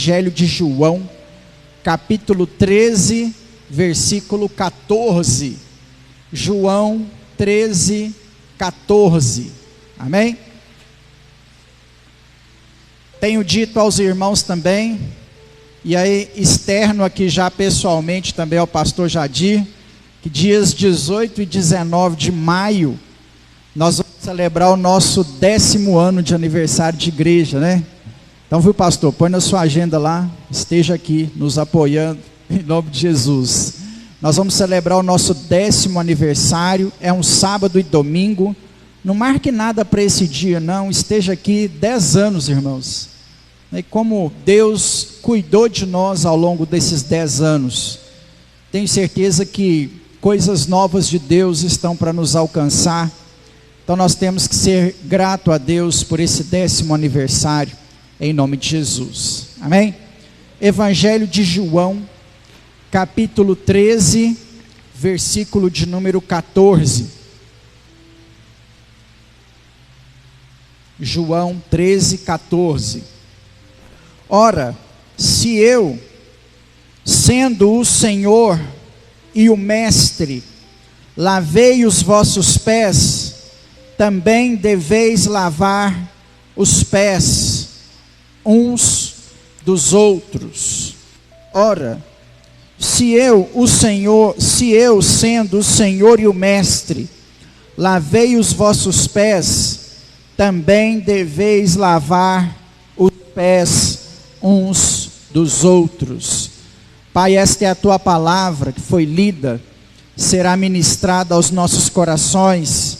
Evangelho de João, capítulo 13, versículo 14. João 13, 14. Amém? Tenho dito aos irmãos também, e aí externo aqui já pessoalmente também ao pastor Jadir, que dias 18 e 19 de maio, nós vamos celebrar o nosso 10º ano de aniversário de igreja, né? Então, viu, pastor, põe na sua agenda lá, esteja aqui nos apoiando, em nome de Jesus. Nós vamos celebrar o nosso 10º aniversário, é um sábado e domingo. Não marque nada para esse dia não, esteja aqui 10 anos, irmãos. E como Deus cuidou de nós ao longo desses 10 anos, tenho certeza que coisas novas de Deus estão para nos alcançar. Então nós temos que ser grato a Deus por esse 10º aniversário, em nome de Jesus. Amém? Evangelho de João, capítulo 13, versículo de número 14. João 13, 14. Ora, se eu, sendo o Senhor e o Mestre, lavei os vossos pés, também deveis lavar os pés uns dos outros. Ora, se eu, sendo o Senhor e o Mestre, lavei os vossos pés, também deveis lavar os pés uns dos outros. Pai, esta é a tua palavra que foi lida, será ministrada aos nossos corações,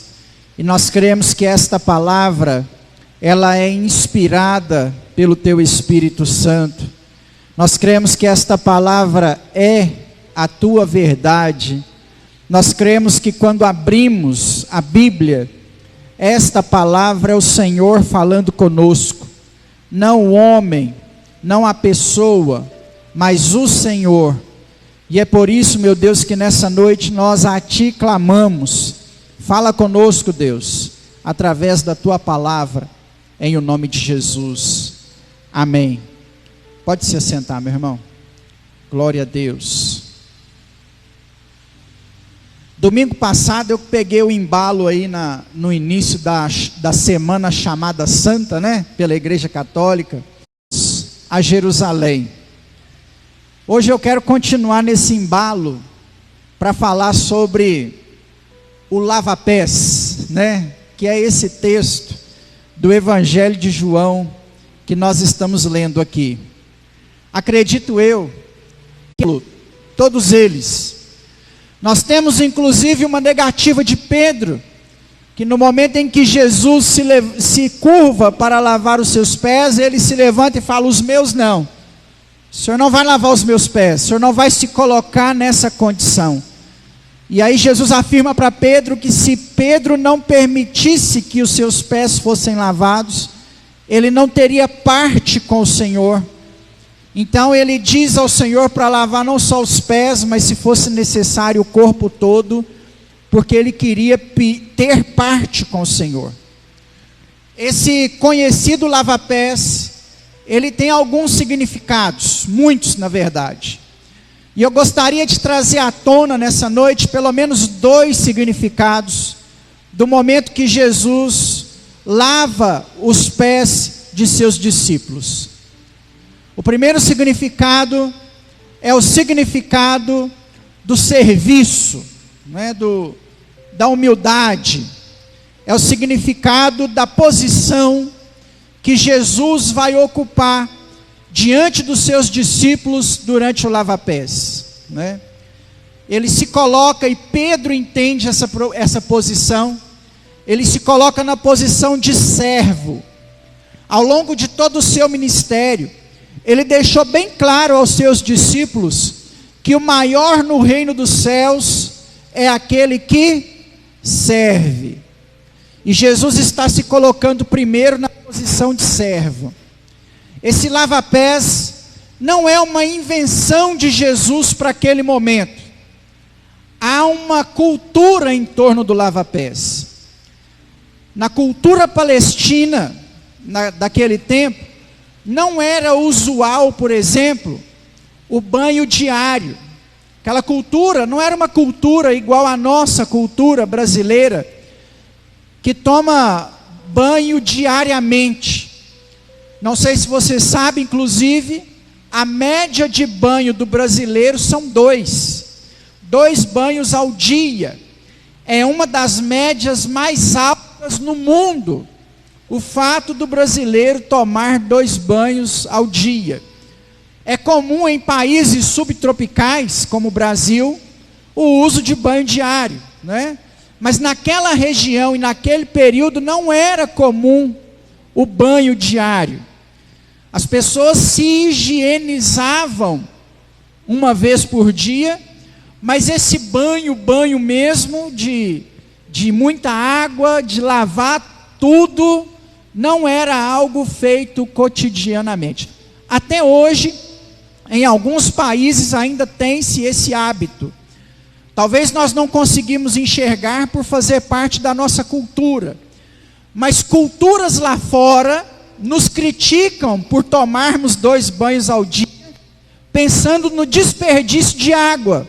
e nós cremos que esta palavra, ela é inspirada pelo teu Espírito Santo. Nós cremos que esta palavra é a tua verdade. Nós cremos que quando abrimos a Bíblia, esta palavra é o Senhor falando conosco, não o homem, não a pessoa, mas o Senhor. E é por isso, meu Deus, que nessa noite nós a Ti clamamos. Fala conosco, Deus, através da Tua palavra, em o nome de Jesus. Amém. Pode se assentar, meu irmão. Glória a Deus. Domingo passado eu peguei o embalo aí no início da semana chamada Santa, né? Pela Igreja Católica, a Jerusalém. Hoje eu quero continuar nesse embalo para falar sobre o lava-pés, né? Que é esse texto do Evangelho de João que nós estamos lendo aqui. Acredito eu que todos eles, nós temos inclusive uma negativa de Pedro, que no momento em que Jesus se curva para lavar os seus pés, ele se levanta e fala: os meus não, o Senhor não vai lavar os meus pés, o Senhor não vai se colocar nessa condição. E aí Jesus afirma para Pedro que se Pedro não permitisse que os seus pés fossem lavados, ele não teria parte com o Senhor. Então ele diz ao Senhor para lavar não só os pés, mas se fosse necessário o corpo todo, porque ele queria ter parte com o Senhor. Esse conhecido lava-pés, ele tem alguns significados, muitos na verdade. E eu gostaria de trazer à tona nessa noite pelo menos 2 significados do momento que Jesus lava os pés de seus discípulos. O primeiro significado é o significado do serviço, né, da humildade. É o significado da posição que Jesus vai ocupar diante dos seus discípulos durante o lava-pés, né? Ele se coloca, e Pedro entende essa posição, ele se coloca na posição de servo. Ao longo de todo o seu ministério, ele deixou bem claro aos seus discípulos que o maior no reino dos céus é aquele que serve. E Jesus está se colocando primeiro na posição de servo. Esse lava-pés não é uma invenção de Jesus para aquele momento. Há uma cultura em torno do lava-pés. Na cultura palestina, daquele tempo, não era usual, por exemplo, o banho diário. Aquela cultura não era uma cultura igual à nossa cultura brasileira, que toma banho diariamente. Não sei se você sabe, inclusive, a média de banho do brasileiro são 2 banhos ao dia. É uma das médias mais altas no mundo, o fato do brasileiro tomar 2 banhos ao dia. É comum em países subtropicais, como o Brasil, o uso de banho diário, né? Mas naquela região e naquele período não era comum o banho diário. As pessoas se higienizavam uma vez por dia, mas esse banho mesmo, de muita água, de lavar tudo, não era algo feito cotidianamente. Até hoje, em alguns países ainda tem-se esse hábito. Talvez nós não conseguimos enxergar por fazer parte da nossa cultura, mas culturas lá fora nos criticam por tomarmos 2 banhos ao dia, pensando no desperdício de água,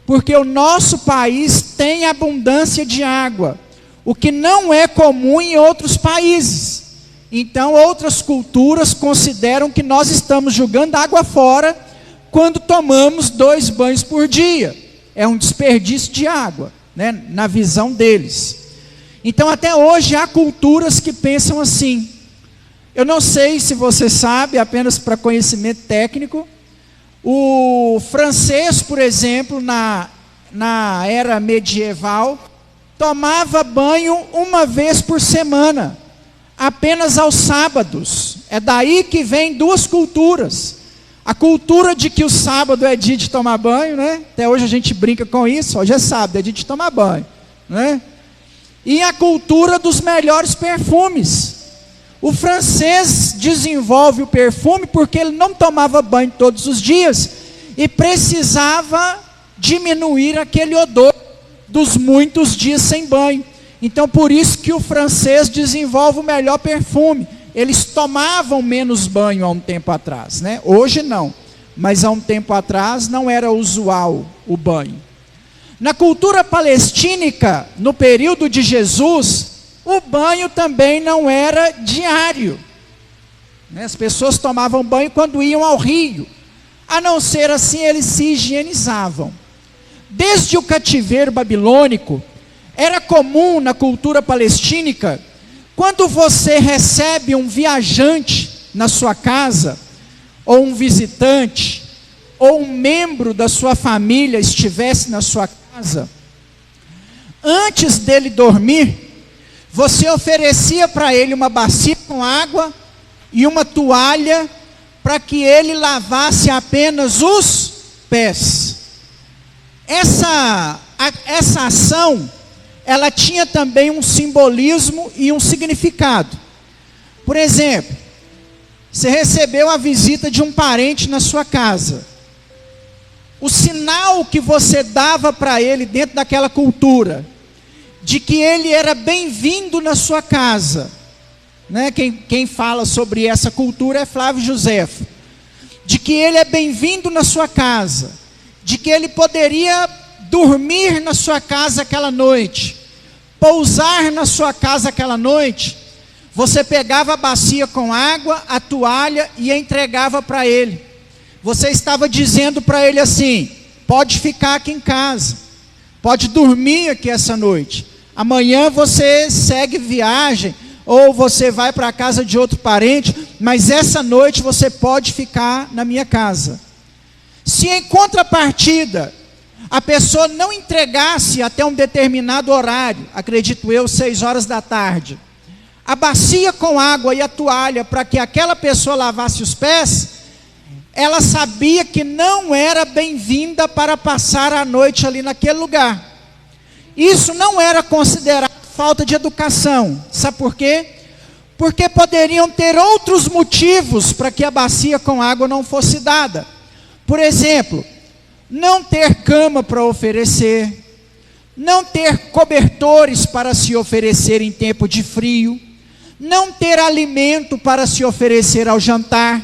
porque o nosso país tem abundância de água, o que não é comum em outros países. Então outras culturas consideram que nós estamos jogando água fora quando tomamos 2 banhos por dia. É um desperdício de água, né, na visão deles. Então até hoje há culturas que pensam assim. Eu não sei se você sabe, apenas para conhecimento técnico, o francês, por exemplo, na era medieval, tomava banho 1 vez por semana, apenas aos sábados. É daí que vem 2 culturas. A cultura de que o sábado é dia de tomar banho, né? Até hoje a gente brinca com isso, hoje é sábado, é dia de tomar banho, né? E a cultura dos melhores perfumes. O francês desenvolve o perfume porque ele não tomava banho todos os dias e precisava diminuir aquele odor dos muitos dias sem banho. Então por isso que o francês desenvolve o melhor perfume. Eles tomavam menos banho há um tempo atrás, né? Hoje não, mas há um tempo atrás não era usual o banho. Na cultura palestínica, no período de Jesus, o banho também não era diário, né? As pessoas tomavam banho quando iam ao rio, a não ser assim eles se higienizavam. Desde o cativeiro babilônico, era comum na cultura palestínica, quando você recebe um viajante na sua casa, ou um visitante, ou um membro da sua família estivesse na sua casa, antes dele dormir, você oferecia para ele uma bacia com água e uma toalha para que ele lavasse apenas os pés. Essa ação, ela tinha também um simbolismo e um significado. Por exemplo, você recebeu a visita de um parente na sua casa. O sinal que você dava para ele dentro daquela cultura, de que ele era bem-vindo na sua casa, né? Quem fala sobre essa cultura é Flávio Josefo. De que ele é bem-vindo na sua casa, de que ele poderia dormir na sua casa aquela noite, pousar na sua casa aquela noite. Você pegava a bacia com água, a toalha e entregava para ele. Você estava dizendo para ele assim: pode ficar aqui em casa, pode dormir aqui essa noite. Amanhã você segue viagem, ou você vai para a casa de outro parente, mas essa noite você pode ficar na minha casa. Se em contrapartida, a pessoa não entregasse até um determinado horário, acredito eu, 6 horas da tarde, a bacia com água e a toalha para que aquela pessoa lavasse os pés, ela sabia que não era bem-vinda para passar a noite ali naquele lugar. Isso não era considerado falta de educação. Sabe por quê? Porque poderiam ter outros motivos para que a bacia com água não fosse dada. Por exemplo, não ter cama para oferecer, não ter cobertores para se oferecer em tempo de frio, não ter alimento para se oferecer ao jantar.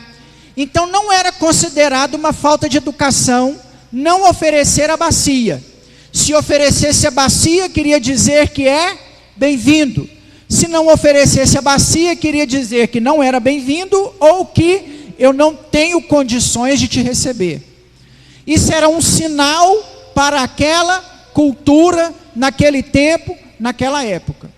Então não era considerado uma falta de educação não oferecer a bacia. Se oferecesse a bacia, queria dizer que é bem-vindo. Se não oferecesse a bacia, queria dizer que não era bem-vindo ou que eu não tenho condições de te receber. Isso era um sinal para aquela cultura, naquele tempo, naquela época.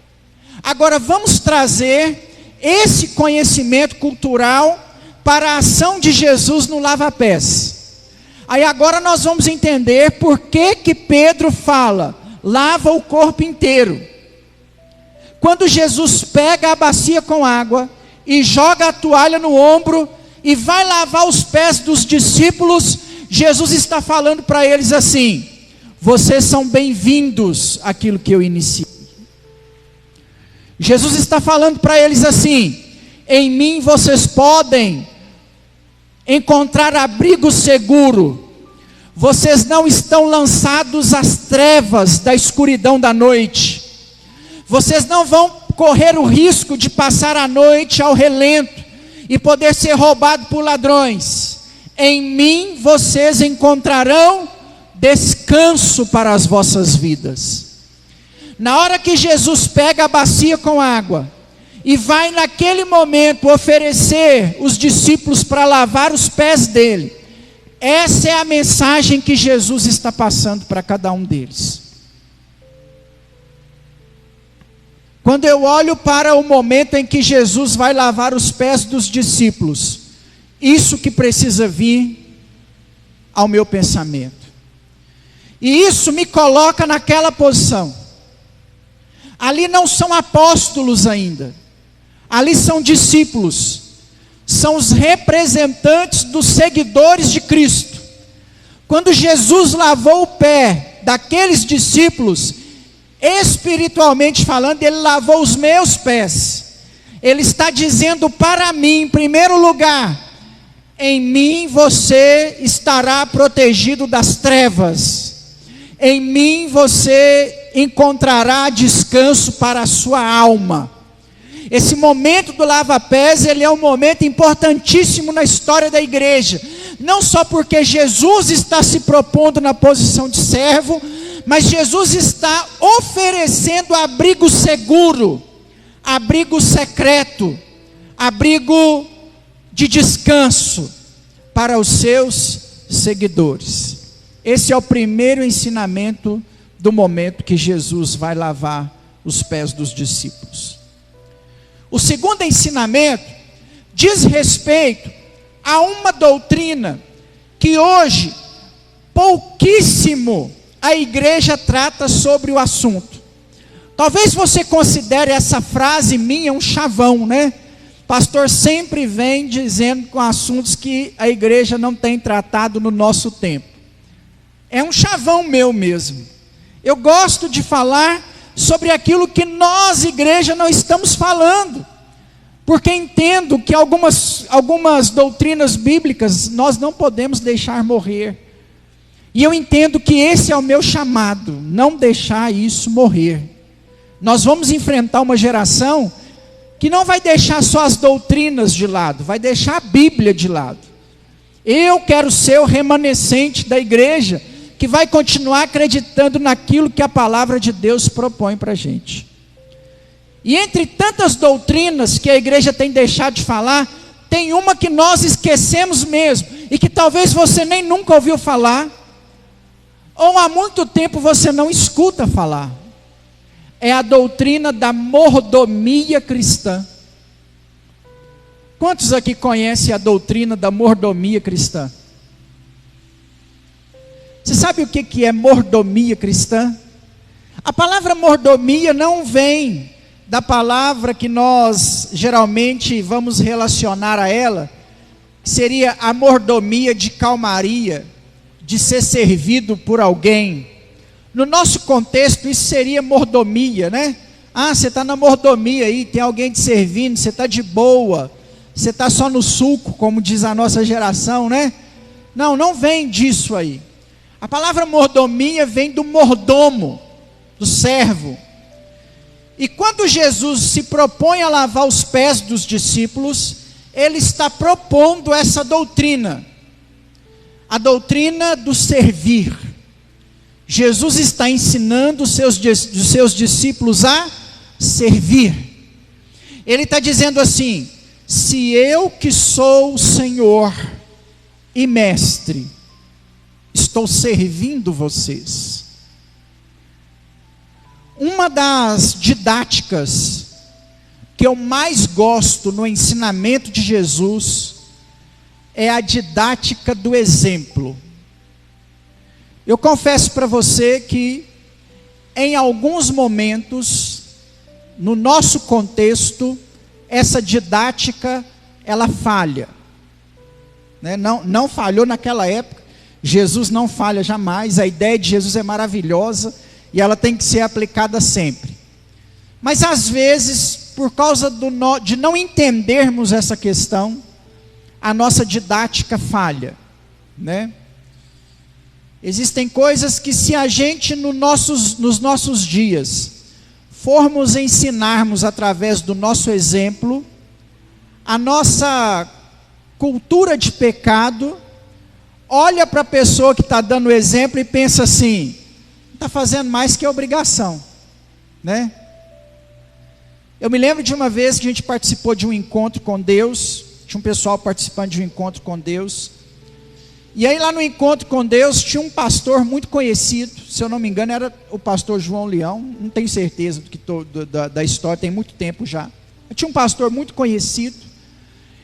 Agora vamos trazer esse conhecimento cultural para a ação de Jesus no lava-pés. Aí agora nós vamos entender por que que Pedro fala, lava o corpo inteiro. Quando Jesus pega a bacia com água e joga a toalha no ombro e vai lavar os pés dos discípulos, Jesus está falando para eles assim: vocês são bem-vindos àquilo que eu iniciei. Jesus está falando para eles assim: em mim vocês podem encontrar abrigo seguro. Vocês não estão lançados às trevas da escuridão da noite. Vocês não vão correr o risco de passar a noite ao relento e poder ser roubado por ladrões. Em mim vocês encontrarão descanso para as vossas vidas. Na hora que Jesus pega a bacia com água e vai naquele momento oferecer os discípulos para lavar os pés dele, essa é a mensagem que Jesus está passando para cada um deles. Quando eu olho para o momento em que Jesus vai lavar os pés dos discípulos, isso que precisa vir ao meu pensamento. E isso me coloca naquela posição. Ali não são apóstolos ainda. Ali são discípulos. São os representantes dos seguidores de Cristo. Quando Jesus lavou o pé daqueles discípulos, espiritualmente falando, ele lavou os meus pés. Ele está dizendo para mim, em primeiro lugar: em mim você estará protegido das trevas. Em mim você encontrará descanso para a sua alma. Esse momento do lava-pés, ele é um momento importantíssimo na história da igreja. Não só porque Jesus está se propondo na posição de servo, mas Jesus está oferecendo abrigo seguro, abrigo secreto, abrigo de descanso para os seus seguidores. Esse é o primeiro ensinamento do momento que Jesus vai lavar os pés dos discípulos. O segundo ensinamento diz respeito a uma doutrina que hoje pouquíssimo a igreja trata sobre o assunto. Talvez você considere essa frase minha um chavão, né? Pastor sempre vem dizendo com assuntos que a igreja não tem tratado no nosso tempo. É um chavão meu mesmo. Eu gosto de falar sobre aquilo que nós, igreja, não estamos falando. Porque entendo que algumas doutrinas bíblicas nós não podemos deixar morrer. E eu entendo que esse é o meu chamado, não deixar isso morrer. Nós vamos enfrentar uma geração que não vai deixar só as doutrinas de lado, vai deixar a Bíblia de lado. Eu quero ser o remanescente da igreja que vai continuar acreditando naquilo que a palavra de Deus propõe para a gente. E entre tantas doutrinas que a igreja tem deixado de falar, tem uma que nós esquecemos mesmo, e que talvez você nem nunca ouviu falar, ou há muito tempo você não escuta falar. É a doutrina da mordomia cristã. Quantos aqui conhecem a doutrina da mordomia cristã? Você sabe o que é mordomia cristã? A palavra mordomia não vem da palavra que nós geralmente vamos relacionar a ela, que seria a mordomia de calmaria, de ser servido por alguém. No nosso contexto isso seria mordomia, né? Ah, você está na mordomia aí, tem alguém te servindo, você está de boa, você está só no suco, como diz a nossa geração, né? Não, não vem disso aí. A palavra mordomia vem do mordomo, do servo. E quando Jesus se propõe a lavar os pés dos discípulos, ele está propondo essa doutrina, a doutrina do servir. Jesus está ensinando os seus discípulos a servir. Ele está dizendo assim: se eu que sou o Senhor e Mestre, estou servindo vocês. Uma das didáticas que eu mais gosto no ensinamento de Jesus é a didática do exemplo. Eu confesso para você que em alguns momentos, no nosso contexto, essa didática ela falha, né? Não falhou naquela época. Jesus não falha jamais. A ideia de Jesus é maravilhosa e ela tem que ser aplicada sempre. Mas às vezes, por causa de não entendermos essa questão, a nossa didática falha, né? Existem coisas que, se a gente nos nossos dias formos ensinarmos através do nosso exemplo, a nossa cultura de pecado olha para a pessoa que está dando o exemplo e pensa assim: não está fazendo mais que obrigação, né? Eu me lembro de uma vez que a gente participou de um encontro com Deus, tinha um pessoal participando de um encontro com Deus, e aí lá no encontro com Deus tinha um pastor muito conhecido, se eu não me engano era o pastor João Leão, não tenho certeza da história, tem muito tempo já. Tinha um pastor muito conhecido,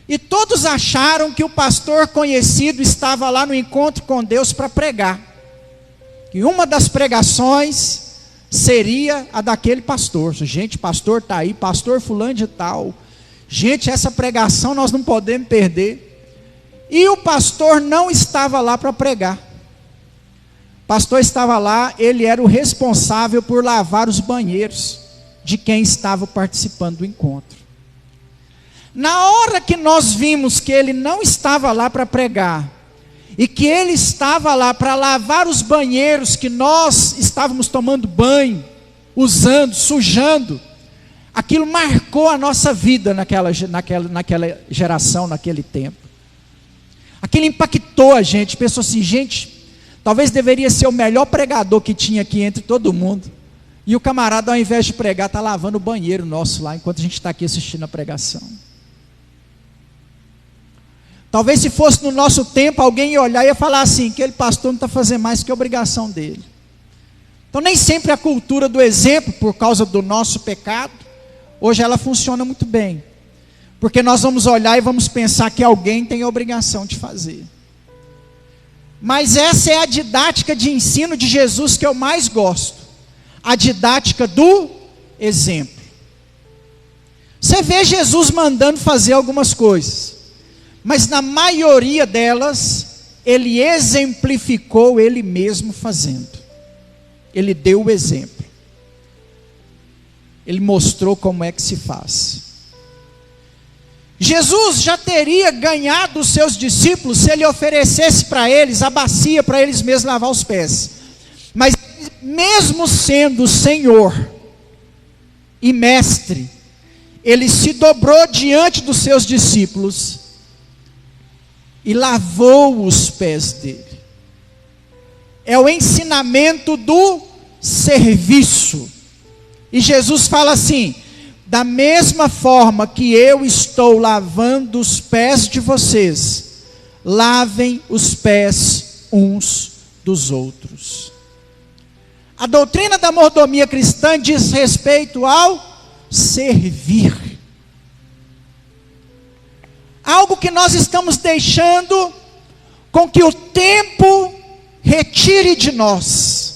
e todos acharam que o pastor conhecido estava lá no encontro com Deus para pregar, e uma das pregações seria a daquele pastor. Gente, pastor está aí, pastor fulano de tal, gente, essa pregação nós não podemos perder. E o pastor não estava lá para pregar. O pastor estava lá, ele era o responsável por lavar os banheiros de quem estava participando do encontro. Na hora que nós vimos que ele não estava lá para pregar, e que ele estava lá para lavar os banheiros que nós estávamos tomando banho, usando, sujando, aquilo marcou a nossa vida naquela geração, naquele tempo. Aquilo impactou a gente, pensou assim: gente, talvez deveria ser o melhor pregador que tinha aqui entre todo mundo, e o camarada, ao invés de pregar, está lavando o banheiro nosso lá, enquanto a gente está aqui assistindo a pregação. Talvez se fosse no nosso tempo, alguém ia olhar e ia falar assim: aquele pastor não está fazendo mais que a obrigação dele. Então nem sempre a cultura do exemplo, por causa do nosso pecado, hoje ela funciona muito bem, porque nós vamos olhar e vamos pensar que alguém tem a obrigação de fazer. Mas essa é a didática de ensino de Jesus que eu mais gosto, a didática do exemplo. Você vê Jesus mandando fazer algumas coisas, mas na maioria delas, ele exemplificou ele mesmo fazendo. Ele deu o exemplo. Ele mostrou como é que se faz. Jesus já teria ganhado os seus discípulos se ele oferecesse para eles a bacia para eles mesmos lavar os pés. Mas mesmo sendo Senhor e Mestre, ele se dobrou diante dos seus discípulos e lavou os pés dele. É o ensinamento do serviço. E Jesus fala assim: da mesma forma que eu estou lavando os pés de vocês, lavem os pés uns dos outros. A doutrina da mordomia cristã diz respeito ao servir. Algo que nós estamos deixando com que o tempo retire de nós.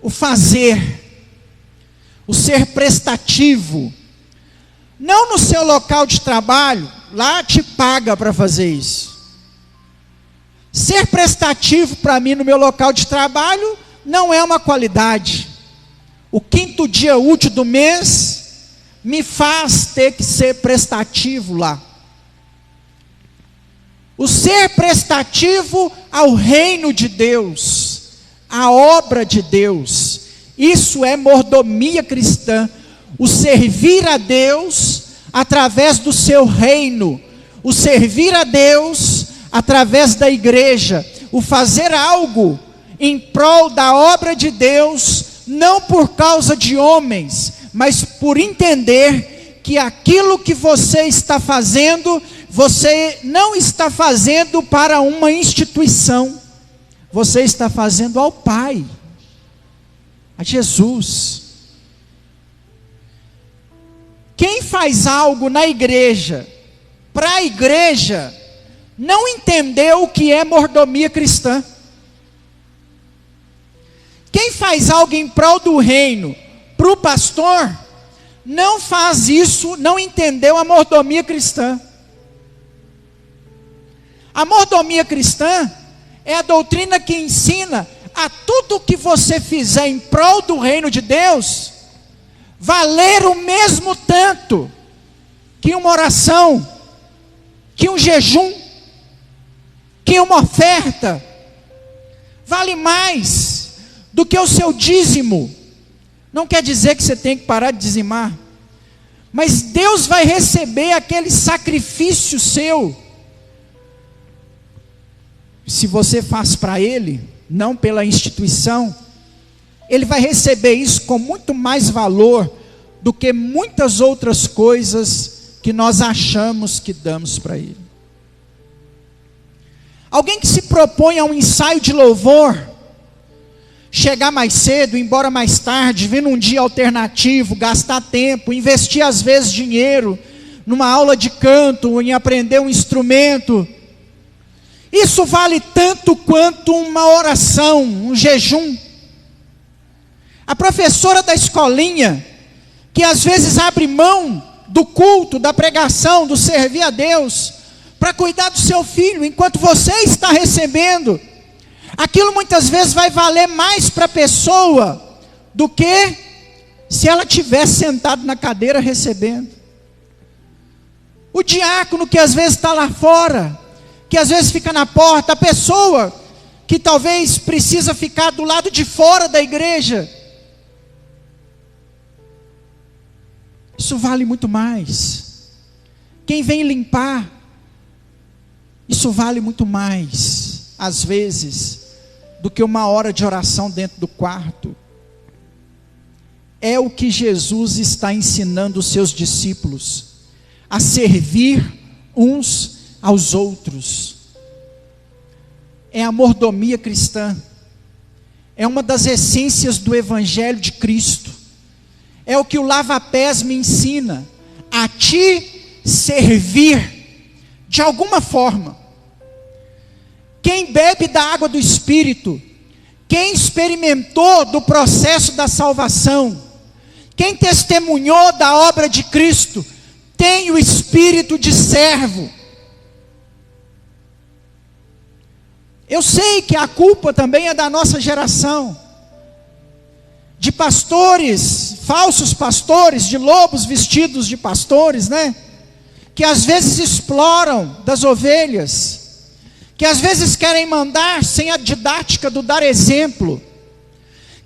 O fazer, o ser prestativo. Não no seu local de trabalho, lá te paga para fazer isso. Ser prestativo para mim no meu local de trabalho não é uma qualidade. O 5º dia útil do mês me faz ter que ser prestativo lá. O ser prestativo ao reino de Deus, à obra de Deus, Isso é mordomia cristã. O servir a Deus através do seu reino. O servir a Deus através da igreja. O fazer algo em prol da obra de Deus, não por causa de homens, mas por entender que aquilo que você está fazendo, você não está fazendo para uma instituição, você está fazendo ao Pai, a Jesus. Quem faz algo na igreja, para a igreja, não entendeu o que é mordomia cristã. Quem faz algo em prol do reino, para o pastor, não faz isso, não entendeu a mordomia cristã. A mordomia cristã é a doutrina que ensina a tudo que você fizer em prol do reino de Deus, valer o mesmo tanto que uma oração, que um jejum, que uma oferta, vale mais do que o seu dízimo. Não quer dizer que você tem que parar de dizimar, mas Deus vai receber aquele sacrifício seu, se você faz para Ele, não pela instituição. Ele vai receber isso com muito mais valor do que muitas outras coisas que nós achamos que damos para Ele. Alguém que se propõe a um ensaio de louvor, chegar mais cedo, ir embora mais tarde, vir num dia alternativo, gastar tempo, investir às vezes dinheiro numa aula de canto, em aprender um instrumento, isso vale tanto quanto uma oração, um jejum. A professora da escolinha, que às vezes abre mão do culto, da pregação, do servir a Deus, para cuidar do seu filho, enquanto você está recebendo, aquilo muitas vezes vai valer mais para a pessoa, do que se ela tivesse sentado na cadeira recebendo. O diácono que às vezes está lá fora, que às vezes fica na porta, a pessoa que talvez precisa ficar do lado de fora da igreja, isso vale muito mais. Quem vem limpar, isso vale muito mais, às vezes, do que uma hora de oração dentro do quarto. É o que Jesus está ensinando os seus discípulos, a servir uns aos outros. É a mordomia cristã, é uma das essências do Evangelho de Cristo, é o que o lava-pés me ensina, a te servir, de alguma forma. Quem bebe da água do Espírito, quem experimentou do processo da salvação, quem testemunhou da obra de Cristo, tem o espírito de servo. Eu sei que a culpa também é da nossa geração, de pastores, falsos pastores, de lobos vestidos de pastores, né? Que às vezes exploram das ovelhas, que às vezes querem mandar sem a didática do dar exemplo,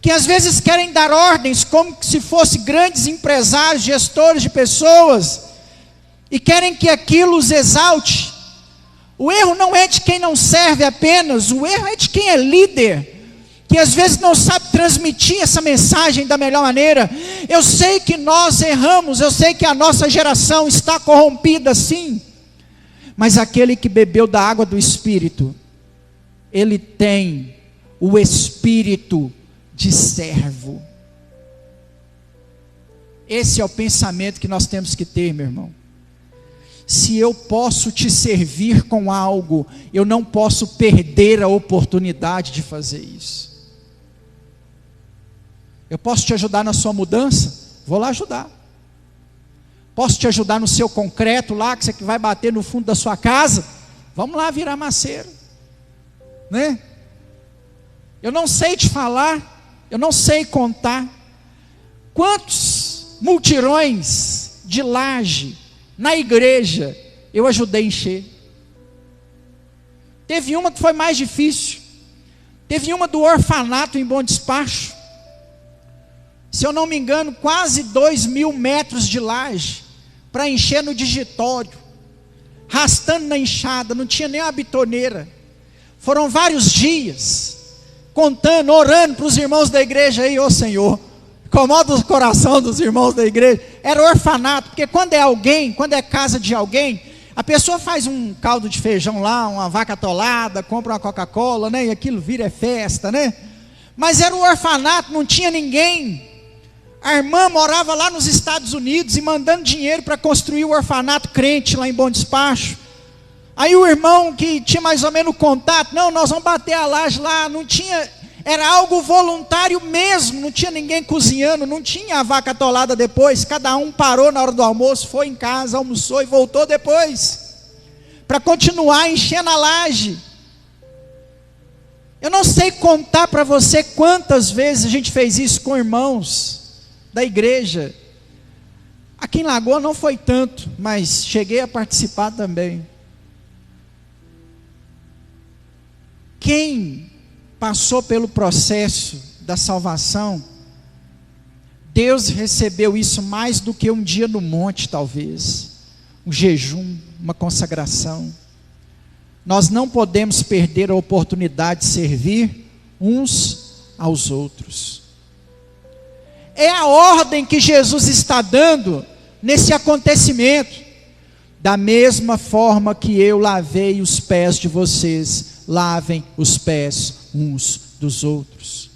que às vezes querem dar ordens como se fossem grandes empresários, gestores de pessoas, e querem que aquilo os exalte. O erro não é de quem não serve apenas, o erro é de quem é líder, que às vezes não sabe transmitir essa mensagem da melhor maneira. Eu sei que nós erramos, eu sei que a nossa geração está corrompida sim, mas aquele que bebeu da água do Espírito, ele tem o espírito de servo. Esse é o pensamento que nós temos que ter, meu irmão. Se eu posso te servir com algo, eu não posso perder a oportunidade de fazer isso. Eu posso te ajudar na sua mudança? Vou lá ajudar. Posso te ajudar no seu concreto lá, que você vai bater no fundo da sua casa? Vamos lá virar maceiro, né? Eu não sei te falar, eu não sei contar quantos multirões de laje na igreja eu ajudei a encher. Teve uma que foi mais difícil, teve uma do orfanato em Bom Despacho. se eu não me engano, quase 2.000 metros de laje, para encher no digitório, rastando na enxada, não tinha nem uma bitoneira. Foram vários dias, contando, orando para os irmãos da igreja aí, ô Senhor, incomoda o coração dos irmãos da igreja. Era orfanato, porque quando é alguém, quando é casa de alguém, a pessoa faz um caldo de feijão lá, uma vaca atolada, compra uma Coca-Cola, né? E aquilo vira festa, né? Mas era um orfanato, não tinha ninguém. A irmã morava lá nos Estados Unidos e mandando dinheiro para construir o orfanato crente lá em Bom Despacho. Aí o irmão que tinha mais ou menos contato, não, nós vamos bater a laje lá, não tinha, era algo voluntário mesmo, não tinha ninguém cozinhando, não tinha a vaca atolada depois, cada um parou na hora do almoço, foi em casa, almoçou e voltou depois, para continuar enchendo a laje. Eu não sei contar para você quantas vezes a gente fez isso com irmãos da igreja. Aqui em Lagoa não foi tanto, mas cheguei a participar também. Quem passou pelo processo da salvação, Deus recebeu isso mais do que um dia no monte, talvez, um jejum, uma consagração. Nós não podemos perder a oportunidade de servir uns aos outros. É a ordem que Jesus está dando nesse acontecimento. Da mesma forma que eu lavei os pés de vocês, lavem os pés uns dos outros.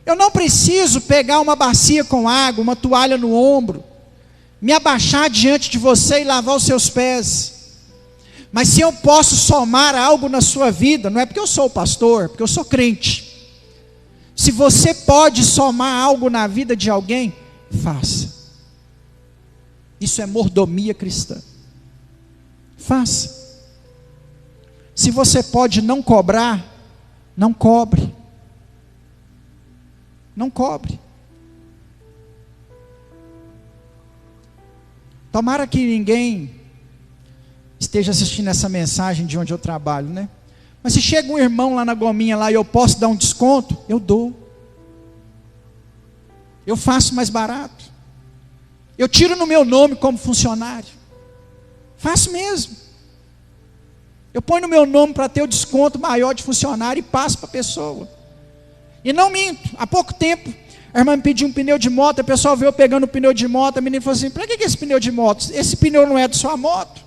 Eu não preciso pegar uma bacia com água, uma toalha no ombro, me abaixar diante de você e lavar os seus pés. Mas se eu posso somar algo na sua vida, não é porque eu sou pastor, é porque eu sou crente. Se você pode somar algo na vida de alguém, faça. Isso é mordomia cristã. Faça. Se você pode não cobrar, não cobre. Não cobre. Tomara que ninguém esteja assistindo essa mensagem de onde eu trabalho, né? Mas se chega um irmão lá na gominha lá e eu posso dar um desconto, eu dou. Eu faço mais barato. Eu tiro no meu nome como funcionário. Faço mesmo. Eu ponho no meu nome para ter o desconto maior de funcionário e passo para a pessoa. E não minto. Há pouco tempo, a irmã me pediu um pneu de moto, a pessoa veio pegando o pneu de moto, a menina falou assim, para que é esse pneu de moto? Esse pneu não é da sua moto?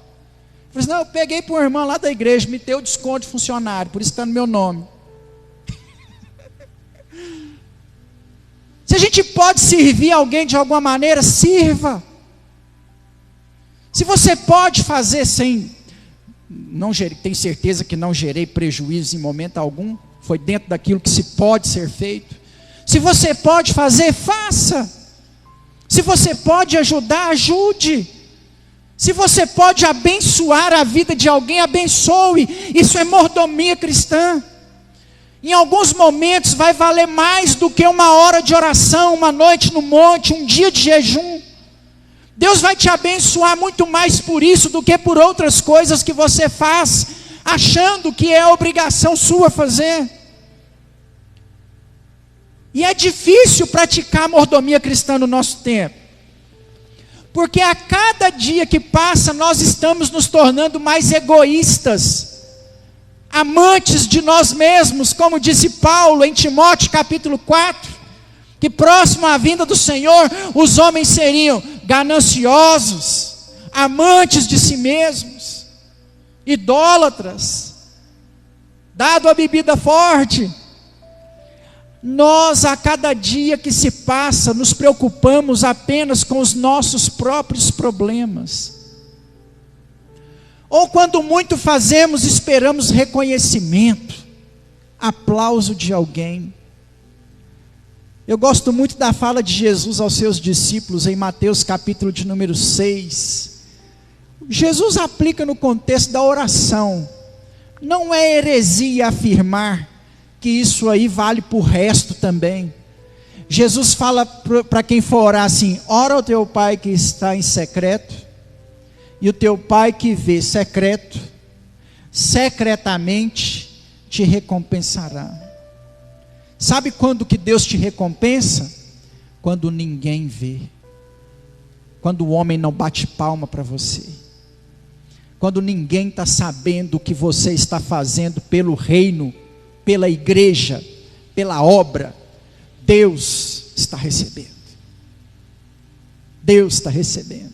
Eu falei assim, não, eu peguei para uma irmã lá da igreja, me deu desconto de funcionário, por isso está no meu nome. Se a gente pode servir alguém de alguma maneira, sirva. Se você pode fazer sem, tenho certeza que não gerei prejuízo em momento algum, foi dentro daquilo que se pode ser feito. Se você pode fazer, faça. Se você pode ajudar, ajude. Se você pode abençoar a vida de alguém, abençoe. Isso é mordomia cristã. Em alguns momentos vai valer mais do que uma hora de oração, uma noite no monte, um dia de jejum. Deus vai te abençoar muito mais por isso do que por outras coisas que você faz, achando que é obrigação sua fazer. E é difícil praticar a mordomia cristã no nosso tempo. Porque a cada dia que passa, nós estamos nos tornando mais egoístas, amantes de nós mesmos, como disse Paulo em Timóteo capítulo 4, que próximo à vinda do Senhor, os homens seriam gananciosos, amantes de si mesmos, idólatras, dado a bebida forte. Nós, a cada dia que se passa, nos preocupamos apenas com os nossos próprios problemas. Ou quando muito fazemos, esperamos reconhecimento, aplauso de alguém. Eu gosto muito da fala de Jesus aos seus discípulos em Mateus capítulo de número 6. Jesus aplica no contexto da oração. Não é heresia afirmar que isso aí vale para o resto também. Jesus fala para quem for orar assim, ora ao teu pai que está em secreto, e o teu pai que vê secreto, secretamente te recompensará. Sabe quando que Deus te recompensa? quando ninguém vê, quando o homem não bate palma para você, quando ninguém está sabendo o que você está fazendo pelo reino, pela igreja, pela obra, Deus está recebendo. Deus está recebendo.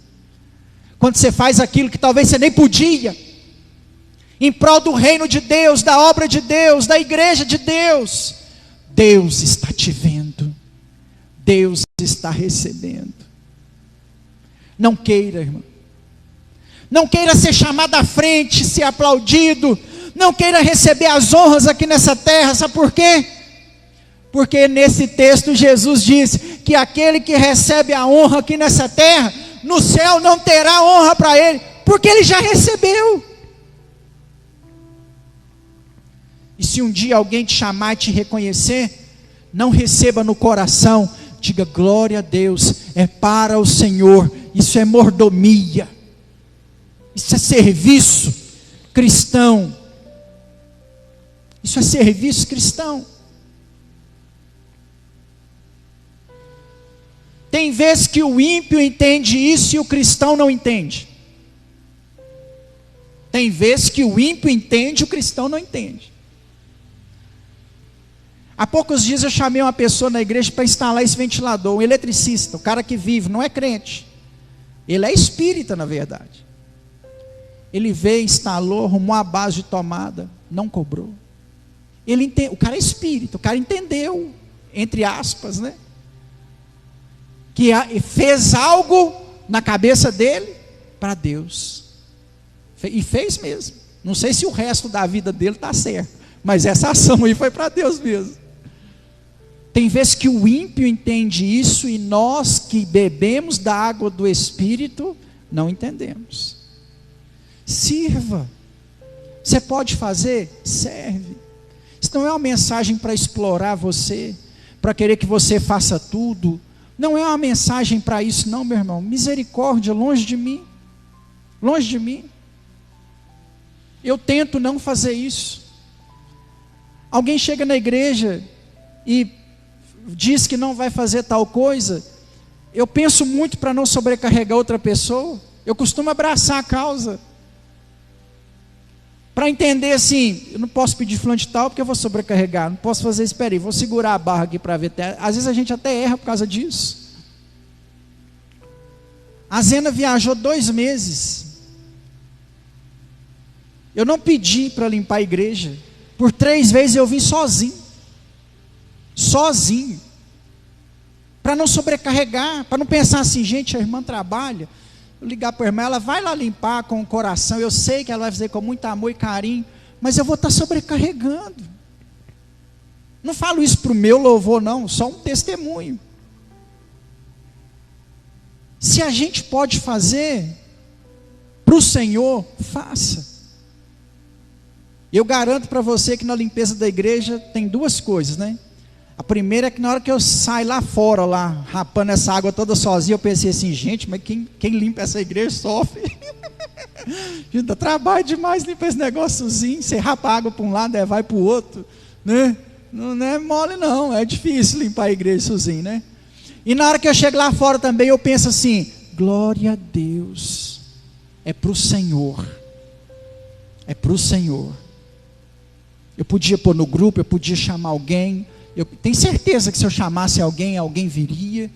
Quando você faz aquilo que talvez você nem podia, em prol do reino de Deus, da obra de Deus, da igreja de Deus, Deus está te vendo, Deus está recebendo. Não queira, irmão, não queira ser chamado à frente, ser aplaudido, não queira receber as honras aqui nessa terra. Sabe por quê? Porque nesse texto Jesus diz que aquele que recebe a honra aqui nessa terra, no céu não terá honra para ele, porque ele já recebeu. E se um dia alguém te chamar e te reconhecer, não receba no coração, diga glória a Deus, é para o Senhor. Isso é mordomia, isso é serviço cristão, isso é serviço cristão. Tem vezes que o ímpio entende isso e o cristão não entende. Tem vezes que o ímpio entende e o cristão não entende. Há poucos dias eu chamei uma pessoa na igreja para instalar esse ventilador, um eletricista, o cara que vive, não é crente. Ele é espírita, na verdade. Ele veio, instalou, arrumou a base de tomada, não cobrou. O cara é espírita, o cara entendeu, entre aspas, né? Que fez algo na cabeça dele para Deus. E fez mesmo. Não sei se o resto da vida dele está certo, mas essa ação aí foi para Deus mesmo. Tem vezes que o ímpio entende isso e nós que bebemos da água do Espírito não entendemos. Sirva. Você pode fazer? Serve. Isso não é uma mensagem para explorar você, para querer que você faça tudo. Não é uma mensagem para isso não, meu irmão. Misericórdia, longe de mim. Longe de mim. Eu tento não fazer isso. Alguém chega na igreja e diz que não vai fazer tal coisa, eu penso muito para não sobrecarregar outra pessoa. Eu costumo abraçar a causa, para entender assim, eu não posso pedir fulano de tal porque eu vou sobrecarregar, não posso fazer isso, espera aí, vou segurar a barra aqui para ver, às vezes a gente até erra por causa disso. A Zena viajou 2 meses, eu não pedi para limpar a igreja, por 3 vezes eu vim sozinho, para não sobrecarregar, para não pensar assim, gente, a irmã trabalha, eu ligar para a irmã, ela vai lá limpar com o coração, eu sei que ela vai fazer com muito amor e carinho, mas eu vou estar sobrecarregando. Não falo isso para o meu louvor não, só um testemunho. Se a gente pode fazer para o Senhor, faça. Eu garanto para você que na limpeza da igreja tem 2 coisas, né? A primeira é que na hora que eu saio lá fora, lá, rapando essa água toda sozinho, eu pensei assim, gente, mas quem limpa essa igreja sofre. Gente, dá trabalho demais limpar esse negóciozinho, você rapa a água para um lado, vai para o outro, né? Não é mole não, é difícil limpar a igreja sozinho, né? E na hora que eu chego lá fora também, eu penso assim, glória a Deus, é para o Senhor, é para o Senhor. Eu podia pôr no grupo, eu podia chamar alguém, eu tenho certeza que se eu chamasse alguém, alguém viria,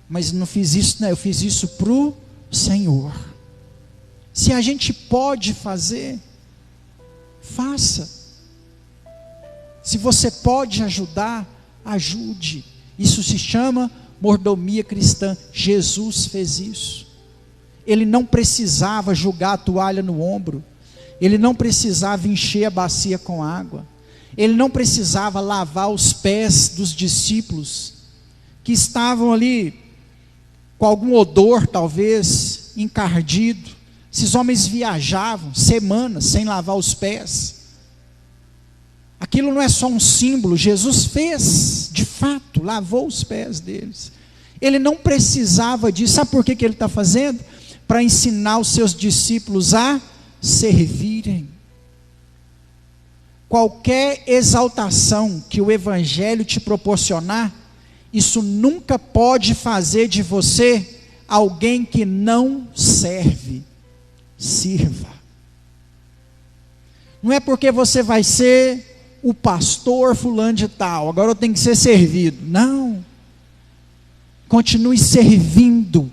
mas não fiz isso, né? Eu fiz isso para o Senhor. Se a gente pode fazer, faça. Se você pode ajudar, ajude. Isso se chama mordomia cristã. Jesus fez isso. Ele não precisava jogar a toalha no ombro, ele não precisava encher a bacia com água, ele não precisava lavar os pés dos discípulos, que estavam ali, com algum odor talvez, encardido. Esses homens viajavam semanas sem lavar os pés. Aquilo não é só um símbolo, Jesus fez, de fato, lavou os pés deles. Ele não precisava disso. Sabe por que ele está fazendo? Para ensinar os seus discípulos a servirem. Qualquer exaltação que o Evangelho te proporcionar, isso nunca pode fazer de você alguém que não serve. Sirva. Não é porque você vai ser o pastor fulano de tal, agora eu tenho que ser servido. Não. Continue servindo.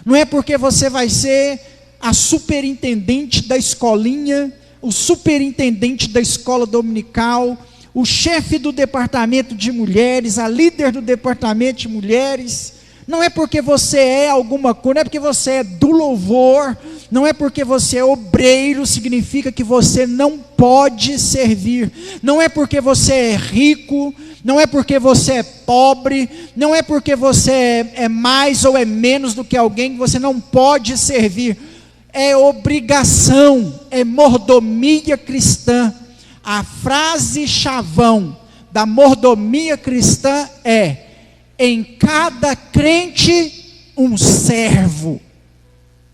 Não é porque você vai ser a superintendente da escolinha, o superintendente da escola dominical, o chefe do departamento de mulheres, a líder do departamento de mulheres. Não é porque você é alguma coisa, não é porque você é do louvor, não é porque você é obreiro, significa que você não pode servir. Não é porque você é rico, não é porque você é pobre, não é porque você é mais ou é menos do que alguém que você não pode servir. É obrigação, é mordomia cristã. A frase chavão da mordomia cristã é: em cada crente um servo.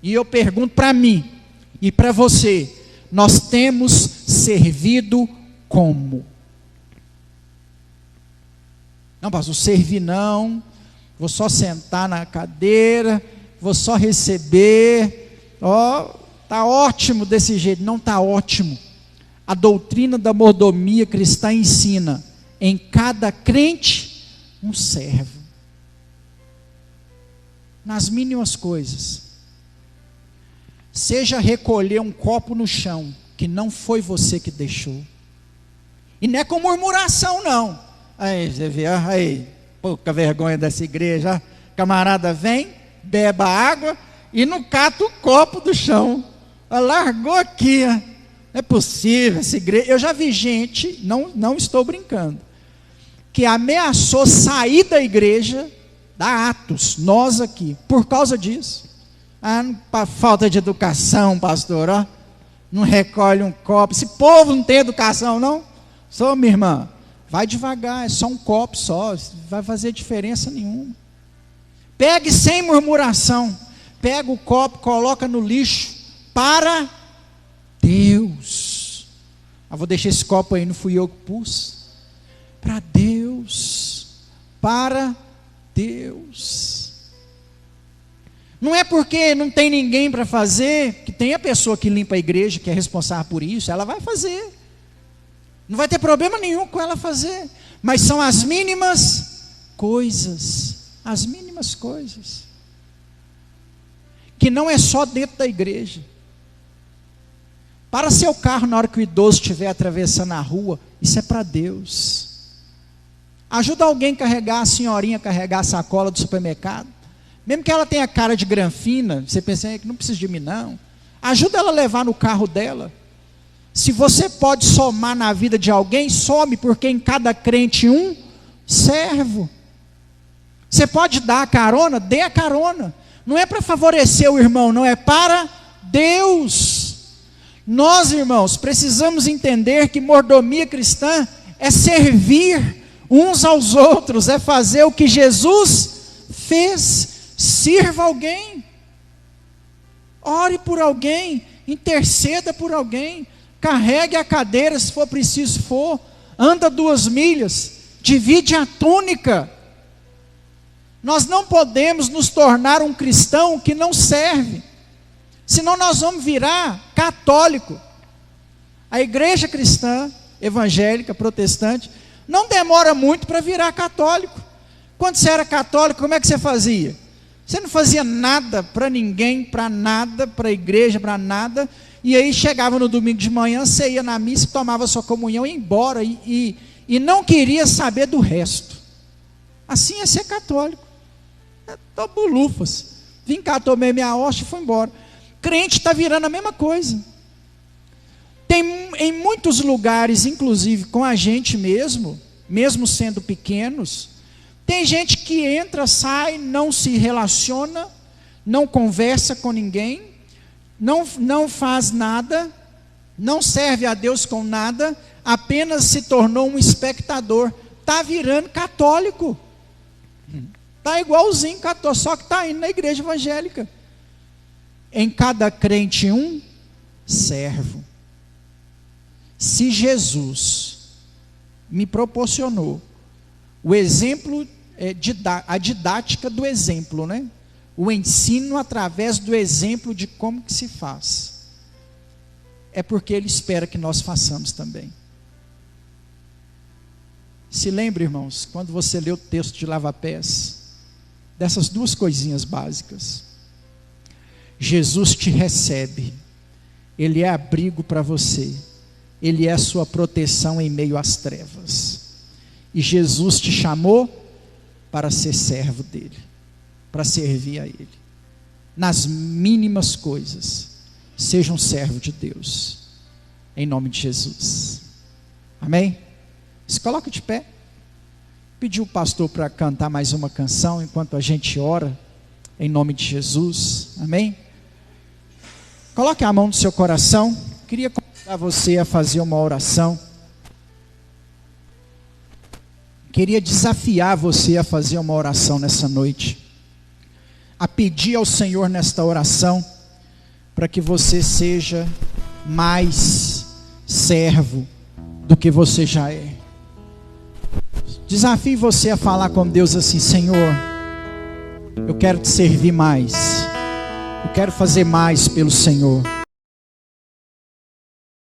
E eu pergunto para mim e para você, nós temos servido como? Não, pastor, servir não, vou só sentar na cadeira, vou só receber, tá ótimo desse jeito. Não tá ótimo. A doutrina da mordomia cristã ensina: em cada crente um servo. Nas mínimas coisas. Seja recolher um copo no chão, que não foi você que deixou. E não é com murmuração não. Aí, você vê, aí, pouca vergonha dessa igreja. Camarada vem, beba água e não cata o copo do chão. Largou aqui, não é possível essa igreja. Eu já vi gente, não estou brincando, que ameaçou sair da igreja, da Atos, nós aqui, por causa disso. Falta de educação, pastor, não recolhe um copo. Esse povo não tem educação, não? Só, minha irmã, vai devagar, é só um copo só, não vai fazer diferença nenhuma. Pegue sem murmuração, pega o copo, coloca no lixo, para Deus. Vou deixar esse copo aí, não fui eu que pus. Para Deus, para Deus. Não é porque não tem ninguém para fazer, que tem a pessoa que limpa a igreja, que é responsável por isso, ela vai fazer. Não vai ter problema nenhum com ela fazer. Mas são as mínimas coisas. As mínimas coisas. Que não é só dentro da igreja. Para seu carro na hora que o idoso estiver atravessando a rua, isso é para Deus. Ajuda alguém a carregar, a senhorinha a carregar a sacola do supermercado. Mesmo que ela tenha cara de granfina, você pensa que não precisa de mim não. Ajuda ela a levar no carro dela. Se você pode somar na vida de alguém, some, porque em cada crente um servo. Você pode dar a carona? Dê a carona. Não é para favorecer o irmão, não, é para Deus. Nós, irmãos, precisamos entender que mordomia cristã é servir uns aos outros, é fazer o que Jesus fez. Sirva alguém, ore por alguém, interceda por alguém, carregue a cadeira se for preciso anda 2 milhas, divide a túnica. Nós não podemos nos tornar um cristão que não serve, senão nós vamos virar católico. A igreja cristã, evangélica, protestante, não demora muito para virar católico. Quando você era católico, como é que você fazia? Você não fazia nada para ninguém, para nada, para a igreja, para nada, e aí chegava no domingo de manhã, você ia na missa, tomava sua comunhão e ia embora, e não queria saber do resto. Assim é ser católico. Tô bolufas. Vim cá, tomei minha hóstia e fui embora. Crente está virando a mesma coisa. Tem em muitos lugares, inclusive com a gente mesmo sendo pequenos, tem gente que entra, sai, não se relaciona, não conversa com ninguém, não faz nada, não serve a Deus com nada, apenas se tornou um espectador. Está virando católico. Está igualzinho católico, só que está indo na igreja evangélica. Em cada crente um servo. Se Jesus me proporcionou o exemplo a didática do exemplo, né? O ensino através do exemplo de como que se faz. É porque Ele espera que nós façamos também. Se lembre, irmãos, quando você lê o texto de lava-pés, dessas duas coisinhas básicas. Jesus te recebe, Ele é abrigo para você, Ele é a sua proteção em meio às trevas. E Jesus te chamou para ser servo dEle, para servir a Ele. Nas mínimas coisas, seja um servo de Deus, em nome de Jesus. Amém? Se coloca de pé. Pedi o pastor para cantar mais uma canção enquanto a gente ora, em nome de Jesus. Amém? Coloque a mão no seu coração. Queria convidar você a fazer uma oração. Queria desafiar você a fazer uma oração nessa noite. A pedir ao Senhor nesta oração, para que você seja mais servo do que você já é. Desafio você a falar com Deus assim: Senhor, eu quero te servir mais, eu quero fazer mais pelo Senhor.